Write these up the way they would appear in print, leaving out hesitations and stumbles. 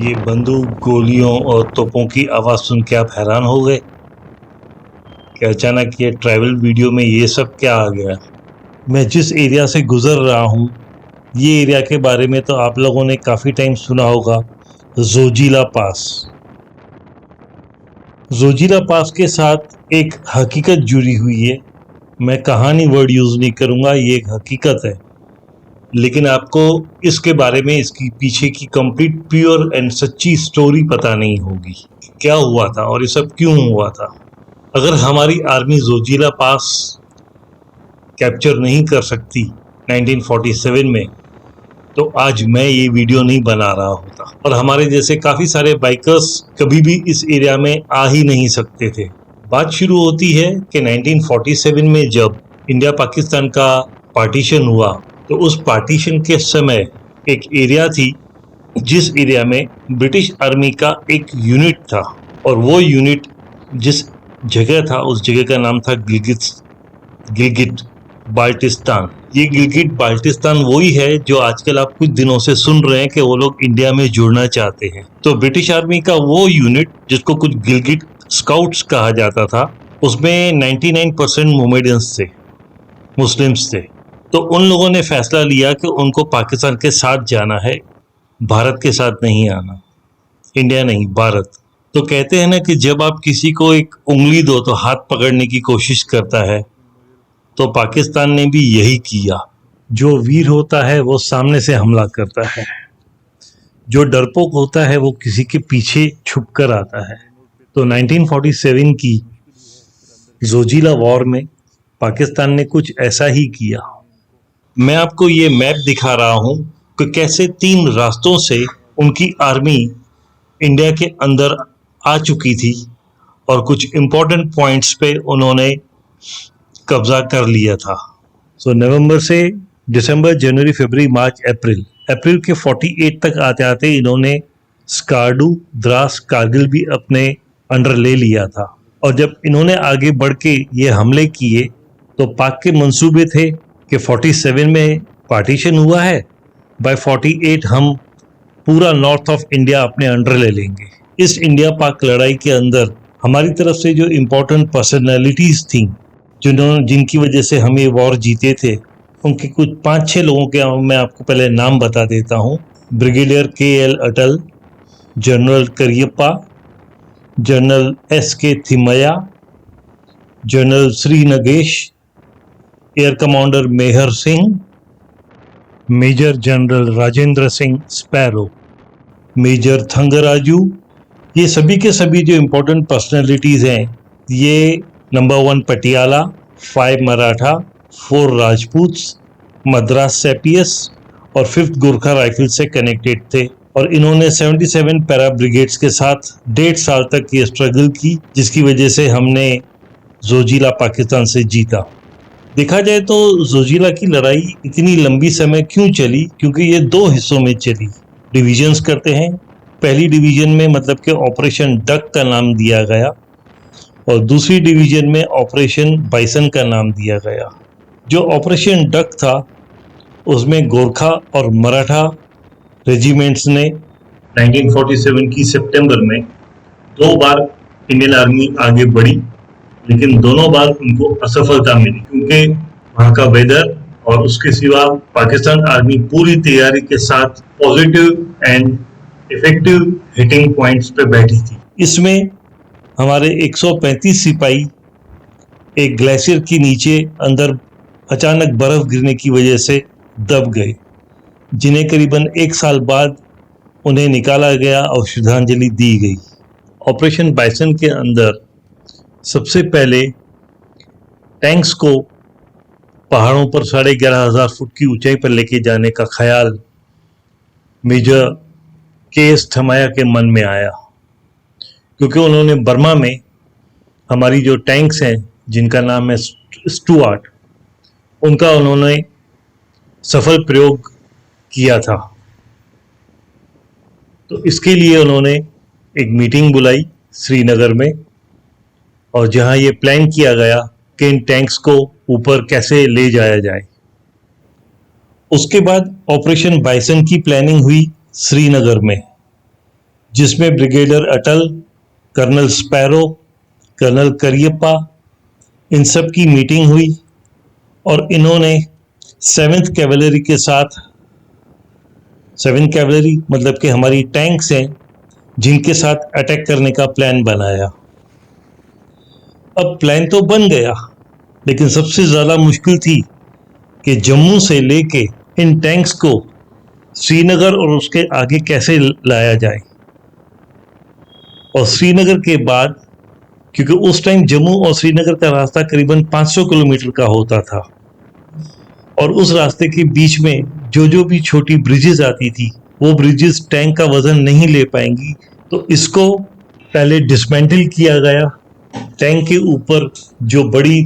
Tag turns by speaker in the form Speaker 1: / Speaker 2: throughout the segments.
Speaker 1: ये बंदूक, गोलियों और तोपों की आवाज़ सुन के आप हैरान हो गए कि अचानक ये ट्रैवल वीडियो में ये सब क्या आ गया। मैं जिस एरिया से गुजर रहा हूँ, ये एरिया के बारे में तो आप लोगों ने काफ़ी टाइम सुना होगा, जोजिला पास। जोजिला पास के साथ एक हकीकत जुड़ी हुई है। मैं कहानी वर्ड यूज़ नहीं करूँगा, ये एक हकीकत है, लेकिन आपको इसके बारे में, इसकी पीछे की कंप्लीट प्योर एंड सच्ची स्टोरी पता नहीं होगी। क्या हुआ था और ये सब क्यों हुआ था। अगर हमारी आर्मी जोजिला पास कैप्चर नहीं कर सकती 1947 में, तो आज मैं ये वीडियो नहीं बना रहा होता और हमारे जैसे काफ़ी सारे बाइकर्स कभी भी इस एरिया में आ ही नहीं सकते थे। बात शुरू होती है कि 1947 में जब इंडिया पाकिस्तान का पार्टीशन हुआ, तो उस पार्टीशन के समय एक एरिया थी जिस एरिया में ब्रिटिश आर्मी का एक यूनिट था, और वो यूनिट जिस जगह था उस जगह का नाम था गिलगिट बाल्टिस्तान। ये गिलगिट बाल्टिस्तान वही है जो आजकल आप कुछ दिनों से सुन रहे हैं कि वो लोग इंडिया में जुड़ना चाहते हैं। तो ब्रिटिश आर्मी का वो यूनिट, जिसको कुछ गिलगिट स्काउट्स कहा जाता था, उसमें 99% मोमेडियंस थे, मुस्लिम्स थे। तो उन लोगों ने फैसला लिया कि उनको पाकिस्तान के साथ जाना है, भारत के साथ नहीं आना। इंडिया नहीं, भारत। तो कहते हैं ना कि जब आप किसी को एक उंगली दो तो हाथ पकड़ने की कोशिश करता है, तो पाकिस्तान ने भी यही किया। जो वीर होता है वो सामने से हमला करता है, जो डरपोक होता है वो किसी के पीछे छुप कर आता है। तो 1947 की जोजिला वॉर में पाकिस्तान ने कुछ ऐसा ही किया। मैं आपको ये मैप दिखा रहा हूँ कि कैसे 3 रास्तों से उनकी आर्मी इंडिया के अंदर आ चुकी थी और कुछ इम्पोर्टेंट पॉइंट्स पे उन्होंने कब्जा कर लिया था। नवंबर से दिसंबर, जनवरी, फरवरी, मार्च, अप्रैल के 48 तक आते आते इन्होंने स्कार्डू, द्रास, कारगिल भी अपने अंडर ले लिया था। और जब इन्होंने आगे बढ़ के ये हमले किए, तो पाक के मंसूबे थे कि 47 में पार्टीशन हुआ है, बाय 48 हम पूरा नॉर्थ ऑफ इंडिया अपने अंडर ले लेंगे। इस इंडिया पाक लड़ाई के अंदर हमारी तरफ से जो इम्पोर्टेंट पर्सनैलिटीज थी, जिनकी वजह से हम ये वॉर जीते थे, उनके कुछ 5-6 लोगों के मैं आपको पहले नाम बता देता हूँ। Brigadier KL Atal, general Cariappa, general SK Thimayya, general Shri Nagesh, air commander Mehar Singh, major general Rajendra Singh Sparrow, major Thangaraju. ये सभी के सभी जो इम्पोर्टेंट पर्सनैलिटीज़ हैं, ये नंबर 1 पटियाला, 5 मराठा, 4 राजपूत्स, मद्रास सेपियस और 5th गोरखा राइफल से कनेक्टेड थे। और इन्होंने 77 पैरा ब्रिगेड्स के साथ 1.5 साल तक ये स्ट्रगल की, जिसकी वजह से हमने जोजिला पाकिस्तान से जीता। देखा जाए तो जोजिला की लड़ाई इतनी लंबी समय क्यों चली, क्योंकि ये 2 हिस्सों में चली। डिवीजन्स करते हैं। पहली डिवीजन में मतलब कि ऑपरेशन डक का नाम दिया गया, और दूसरी डिवीजन में ऑपरेशन बाइसन का नाम दिया गया। जो ऑपरेशन डक था, उसमें गोरखा और मराठा रेजिमेंट्स ने 1947 की सितंबर में 2 बार इंडियन आर्मी आगे बढ़ी, लेकिन दोनों बार उनको असफलता मिली, क्योंकि वहाँ का वेदर और उसके सिवा पाकिस्तान आर्मी पूरी तैयारी के साथ positive and effective hitting points पे बैठी थी। इसमें हमारे 135 सिपाही एक ग्लेशियर के नीचे अंदर अचानक बर्फ गिरने की वजह से दब गए, जिन्हें करीबन 1 साल बाद उन्हें निकाला गया और श्रद्धांजलि दी गई। ऑपरेशन बाइसन के अंदर सबसे पहले टैंक्स को पहाड़ों पर 11,500 फुट की ऊंचाई पर लेके जाने का ख्याल मेजर KS थिमैया के मन में आया, क्योंकि उन्होंने बर्मा में हमारी जो टैंक्स हैं, जिनका नाम है स्टुअर्ट, उनका उन्होंने सफल प्रयोग किया था। तो इसके लिए उन्होंने एक मीटिंग बुलाई श्रीनगर में, और जहां ये प्लान किया गया कि इन टैंक्स को ऊपर कैसे ले जाया जाए। उसके बाद ऑपरेशन बाइसन की प्लानिंग हुई श्रीनगर में, जिसमें ब्रिगेडियर अटल, कर्नल स्पैरो, कर्नल करियप्पा, इन सब की मीटिंग हुई और इन्होंने 7th कैवलरी के साथ, 7th कैवलरी मतलब कि हमारी टैंक्स हैं जिनके साथ अटैक करने का प्लान बनाया। अब प्लान तो बन गया, लेकिन सबसे ज़्यादा मुश्किल थी कि जम्मू से लेके इन टैंक्स को श्रीनगर और उसके आगे कैसे लाया जाए। और श्रीनगर के बाद, क्योंकि उस टाइम जम्मू और श्रीनगर का रास्ता करीबन 500 किलोमीटर का होता था और उस रास्ते के बीच में जो भी छोटी ब्रिजेस आती थी वो ब्रिजेस टैंक का वजन नहीं ले पाएंगी, तो इसको पहले डिसमेंटल किया गया। टैंक के ऊपर जो बड़ी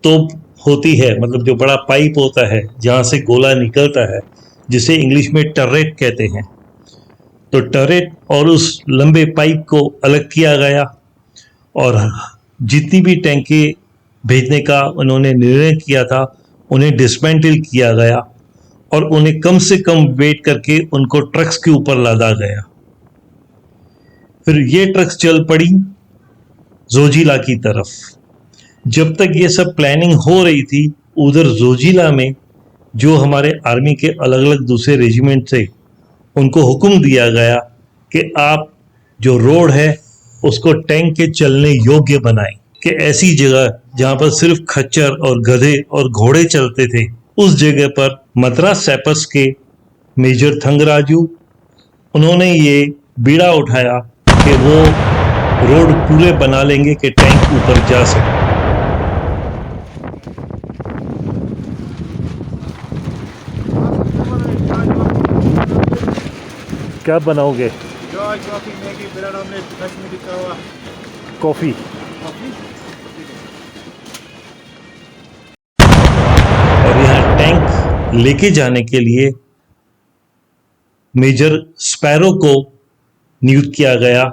Speaker 1: तोप होती है, मतलब जो बड़ा पाइप होता है जहाँ से गोला निकलता है, जिसे इंग्लिश में टर्रेट कहते हैं, तो टर्रेट और उस लंबे पाइप को अलग किया गया और जितनी भी टैंकें भेजने का उन्होंने निर्णय किया था उन्हें डिसमेंटल किया गया और उन्हें कम से कम वेट करके उनको ट्रक्स के ऊपर लादा गया। फिर ये ट्रक्स चल पड़ी जोजिला की तरफ। जब तक ये सब प्लानिंग हो रही थी, उधर जोजिला में जो हमारे आर्मी के अलग अलग दूसरे रेजिमेंट थे उनको हुक्म दिया गया कि आप जो रोड है उसको टैंक के चलने योग्य बनाएं, कि ऐसी जगह जहां पर सिर्फ खच्चर और गधे और घोड़े चलते थे उस जगह पर मद्रास सैपर्स के मेजर थंगराजू, उन्होंने ये बीड़ा उठाया कि वो रोड पूरे बना लेंगे कि टैंक ऊपर जा सके। क्या बनाओगे?
Speaker 2: चाय, coffee, Maggi, bread omelette, Kashmiri कहवा,
Speaker 1: कॉफी। और यहाँ टैंक लेके जाने के लिए मेजर स्पैरो को नियुक्त किया गया,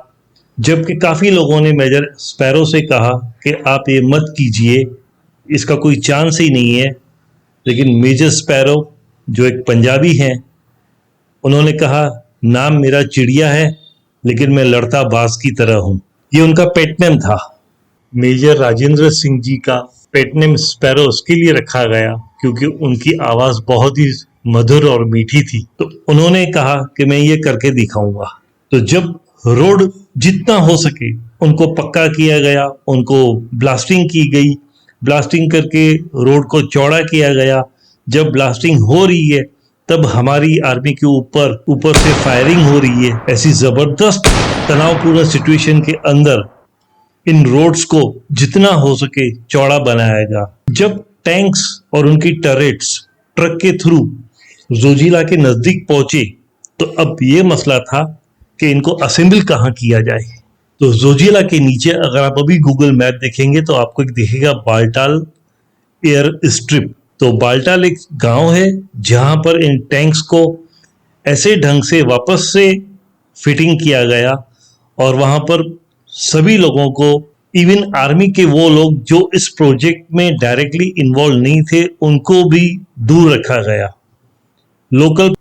Speaker 1: जबकि काफ़ी लोगों ने मेजर स्पैरो से कहा कि आप ये मत कीजिए, इसका कोई चांस ही नहीं है। लेकिन मेजर स्पैरो जो एक पंजाबी हैं, उन्होंने कहा नाम मेरा चिड़िया है लेकिन मैं लड़ता बाज की तरह हूँ। ये उनका पेट नेम था। मेजर राजेंद्र सिंह जी का पेट नेम स्पैरो इसके लिए रखा गया क्योंकि उनकी आवाज़ बहुत ही मधुर और मीठी थी। तो उन्होंने कहा कि मैं ये करके दिखाऊंगा। तो जब रोड जितना हो सके उनको पक्का किया गया, उनको ब्लास्टिंग की गई, ब्लास्टिंग करके रोड को चौड़ा किया गया। जब ब्लास्टिंग हो रही है तब हमारी आर्मी के ऊपर से फायरिंग हो रही है। ऐसी जबरदस्त तनावपूर्ण सिचुएशन के अंदर इन रोड्स को जितना हो सके चौड़ा बनाएगा। जब टैंक्स और उनकी टर्रेट्स ट्रक के थ्रू जोजिला के नजदीक पहुंचे तो अब ये मसला था कि इनको असेंबल कहाँ किया जाए। तो जोजिला के नीचे अगर आप अभी गूगल मैप देखेंगे तो आपको एक दिखेगा बाल्टाल एयर स्ट्रिप। तो बाल्टाल एक गांव है जहां पर इन टैंक्स को ऐसे ढंग से वापस से फिटिंग किया गया और वहां पर सभी लोगों को, इवन आर्मी के वो लोग जो इस प्रोजेक्ट में डायरेक्टली इन्वॉल्व नहीं थे, उनको भी दूर रखा गया। लोकल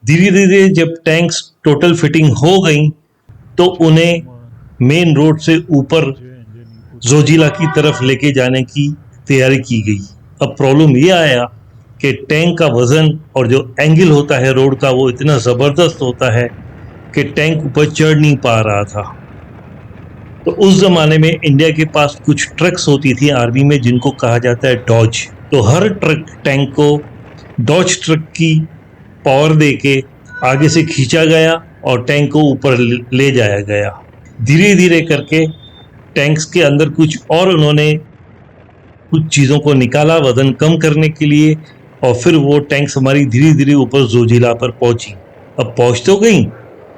Speaker 1: धीरे धीरे जब टैंक्स टोटल फिटिंग हो गई तो उन्हें मेन रोड से ऊपर जोजिला की तरफ लेके जाने की तैयारी की गई। अब प्रॉब्लम ये आया कि टैंक का वजन और जो एंगल होता है रोड का वो इतना ज़बरदस्त होता है कि टैंक ऊपर चढ़ नहीं पा रहा था। तो उस ज़माने में इंडिया के पास कुछ ट्रक्स होती थी आर्मी में जिनको कहा जाता है डॉज। तो हर ट्रक टैंक को डॉज ट्रक की पावर दे के आगे से खींचा गया और टैंक को ऊपर ले जाया गया। धीरे धीरे करके टैंक्स के अंदर कुछ और उन्होंने कुछ चीज़ों को निकाला वजन कम करने के लिए और फिर वो टैंक्स हमारी धीरे धीरे ऊपर जोजिला पर पहुंची। अब पहुंच तो गई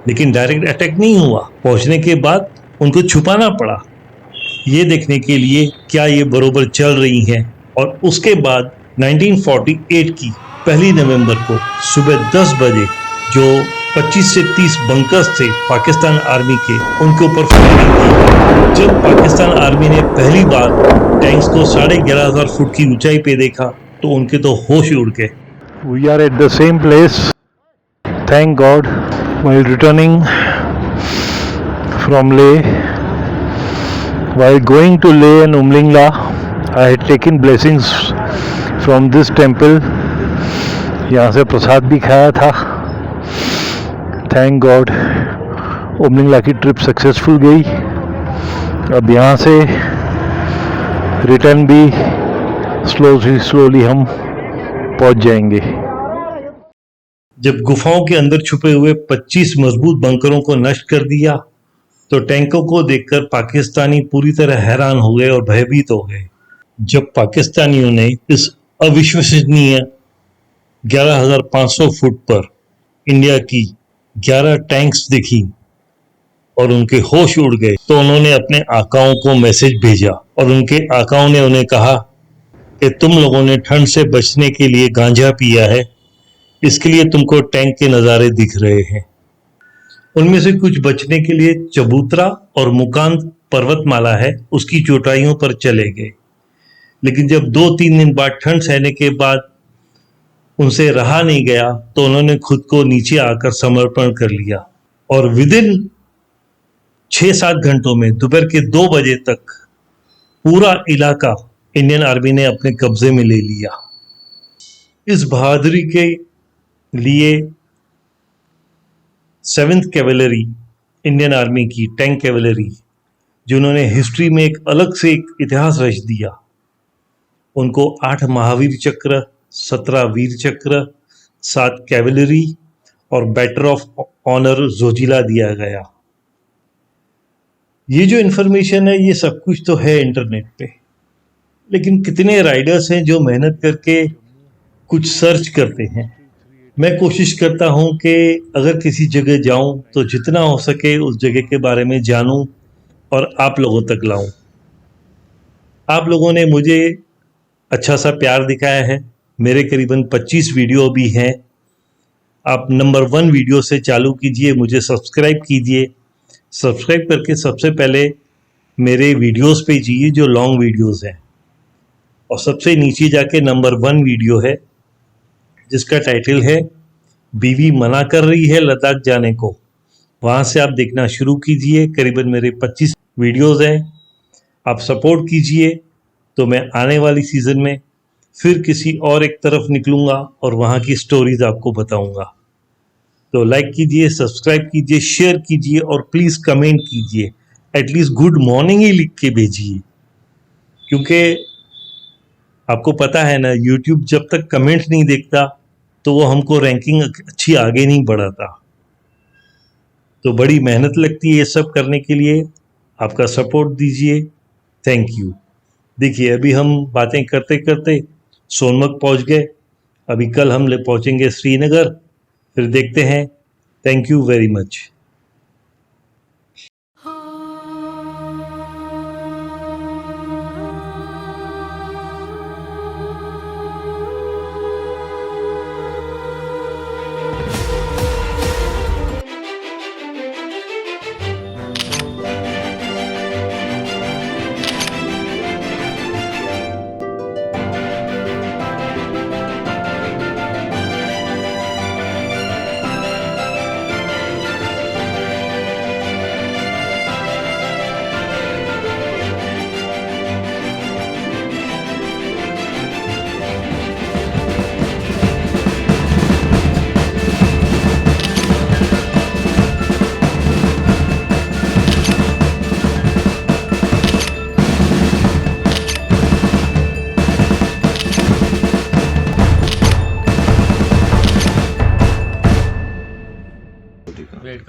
Speaker 1: लेकिन डायरेक्ट अटैक नहीं हुआ। पहुंचने के बाद उनको छुपाना पड़ा ये देखने के लिए क्या ये बरोबर चल रही हैं। और उसके बाद 1948 की 1 नवंबर को सुबह 10 बजे जो 25 से 30 बंकर्स थे पाकिस्तान आर्मी के, उनके ऊपर फायरिंग की। जब पाकिस्तान आर्मी ने पहली बार टैंक्स को 11,500 फुट की ऊंचाई पे देखा तो उनके तो होश ही उड़ गए।
Speaker 3: We are at the same place, thank God, while returning
Speaker 1: from Leh. While going to Leh and Umlingla, I had taken blessings from this temple. यहाँ से प्रसाद भी खाया था. Thank God, उमलिंगला की ट्रिप सक्सेसफुल गई. अब यहाँ से रिटर्न भी स्लोली हम पहुँच जाएंगे. जब गुफाओं के अंदर छुपे हुए 25 मजबूत बंकरों को नष्ट कर दिया तो टैंकों को देखकर पाकिस्तानी पूरी तरह हैरान हो गए और भयभीत हो गए. जब पाकिस्तानियों ने इस अविश्वसनीय 11,500 फुट पर इंडिया की 11 टैंक्स देखी और उनके होश उड़ गए तो उन्होंने अपने आकाओं को मैसेज भेजा और उनके आकाओं ने उन्हें कहा कि तुम लोगों ने ठंड से बचने के लिए गांजा पिया है, इसके लिए तुमको टैंक के नज़ारे दिख रहे हैं. उनमें से कुछ बचने के लिए चबूतरा और मुकांद पर्वतमाला है उसकी चोटाइयों पर चले गए. लेकिन जब 2-3 दिन बाद ठंड सहने के बाद उनसे रहा नहीं गया तो उन्होंने खुद को नीचे आकर समर्पण कर लिया और विदिन 6-7 घंटों में दोपहर के 2 बजे तक पूरा इलाका इंडियन आर्मी ने अपने कब्जे में ले लिया. इस बहादुरी के लिए 7th कैवेलरी इंडियन आर्मी की टैंक कैवेलरी जिन्होंने हिस्ट्री में एक अलग से एक इतिहास रच दिया, उनको 8 महावीर चक्र, 17 वीर चक्र, 7 कैवेलरी और बैटर ऑफ ऑनर जोजिला दिया गया. ये जो इन्फॉर्मेशन है ये सब कुछ तो है इंटरनेट पे, लेकिन कितने राइडर्स हैं जो मेहनत करके कुछ सर्च करते हैं. मैं कोशिश करता हूं कि अगर किसी जगह जाऊं तो जितना हो सके उस जगह के बारे में जानूं और आप लोगों तक लाऊं. आप लोगों ने मुझे अच्छा सा प्यार दिखाया है. मेरे करीबन 25 वीडियो भी हैं. आप नंबर 1 वीडियो से चालू कीजिए, मुझे सब्सक्राइब कीजिए. सब्सक्राइब करके सबसे पहले मेरे वीडियोस पे जाइए जो लॉन्ग वीडियोस हैं और सबसे नीचे जाके नंबर 1 वीडियो है जिसका टाइटल है बीवी मना कर रही है लद्दाख जाने को. वहाँ से आप देखना शुरू कीजिए. करीबन मेरे 25 वीडियोस हैं. आप सपोर्ट कीजिए तो मैं आने वाली सीज़न में फिर किसी और एक तरफ निकलूँगा और वहाँ की स्टोरीज आपको बताऊँगा. तो लाइक कीजिए, सब्सक्राइब कीजिए, शेयर कीजिए और प्लीज़ कमेंट कीजिए. एटलीस्ट गुड मॉर्निंग ही लिख के भेजिए, क्योंकि आपको पता है ना यूट्यूब जब तक कमेंट नहीं देखता तो वो हमको रैंकिंग अच्छी आगे नहीं बढ़ाता. तो बड़ी मेहनत लगती है ये सब करने के लिए. आपका सपोर्ट दीजिए. Thank you. देखिए अभी हम बातें करते करते सोनमर्ग पहुंच गए. अभी कल हम पहुंचेंगे श्रीनगर. फिर देखते हैं. Thank you very much.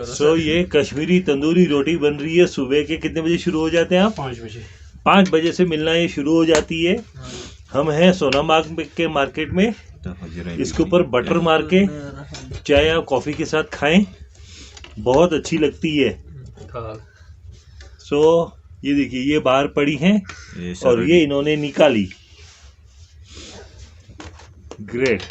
Speaker 1: So ये कश्मीरी तंदूरी रोटी बन रही है. सुबह के कितने बजे शुरू हो जाते हैं आप?
Speaker 2: 5 बजे.
Speaker 1: 5 बजे से मिलना ये शुरू हो जाती है. हम हैं सोनामार्ग के मार्केट में. इसके ऊपर बटर मार के चाय या कॉफ़ी के साथ खाएं, बहुत अच्छी लगती है. सो ये देखिए ये बाहर पड़ी हैं और ये इन्होंने निकाली. ग्रेट.